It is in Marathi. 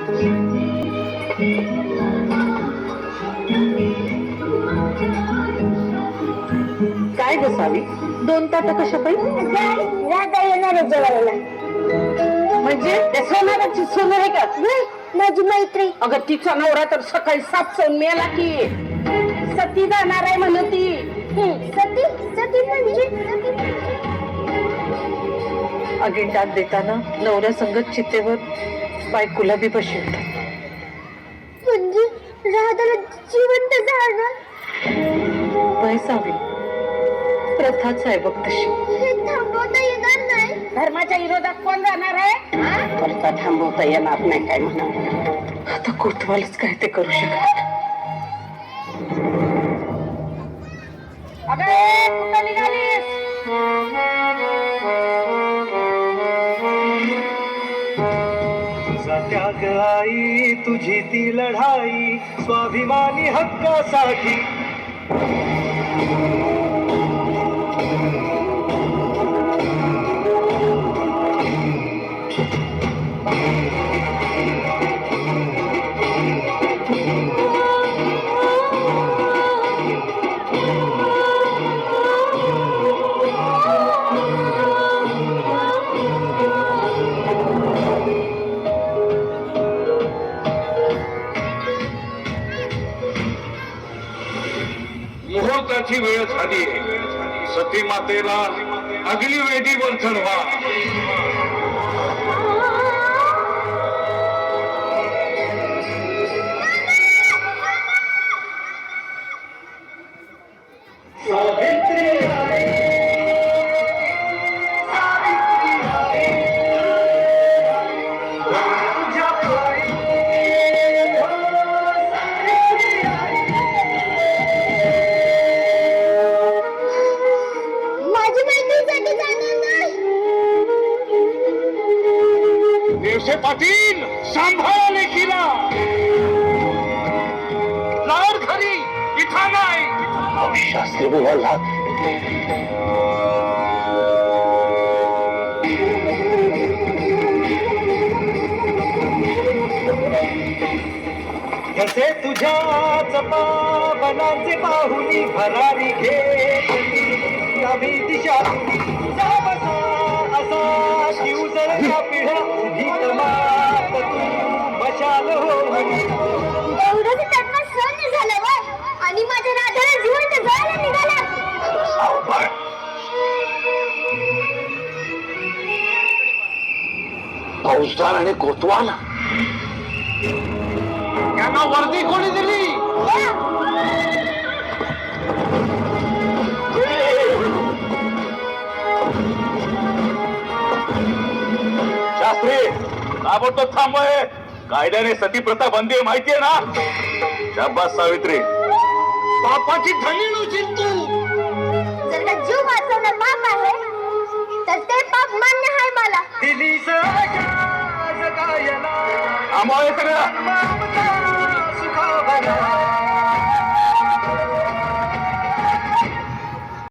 काय बसावी 2 ताट कशा पाहिजे? राधा येणार आहे जेवायला. म्हणजे त्या सोनाराची सोन आहे का? माझी मैत्री. अगं तिचा नवरा तर सकाळी 7 सण मेला की सती जाणार आहे म्हणून ती. सती सती म्हणजे अगिंडात देताना नवऱ्या संगत चितेवर बायकोला बी बसवतात. म्हणजे राधाला जिवंत जाणार. वैसावी प्रथाच आहे बघ तशी. हे थांबवता येणार नाही. धर्माच्या विरोधात कोण जाणार आहे? प्रथा थांबवता येणार नाही काय म्हणा. आता कोतवालच काय ते करू शकत. कुठं निघालीस? त्याग आई तुझी ती लढाई स्वाभिमानी हक्कासाठी. मुहूर्ताची वेळ झाली. सती मातेला अग्निवेदीवर चढवा. पाटील सांभाळा लेखीला. लाड घरी इथं नाही. शास्त्री बोला कसे तुझ्याच पावनाचे पाहुनी भरारी घे आम्ही दिशा असा की उजळल्या पिढ्या भीत मात तू मशाल होऊन. एवढं त्यांना सहन झालं वा आणि माझ्या राधाला जिवंत जायला निघाला. फौजदार आणि कोतवाल त्यांना वर्दी कोणी दिली? शास्त्री ताबडतोब थांबय. कायद्याने सती प्रथा बंदी आहे माहितीये ना? शाबास सावित्री. पापाची धनी नव्हशील तू. जर का जीव वाचवणं पाप आहे तर ते पाप मान्य आहे मला. दिली सगळ्या जगायला आम्हाला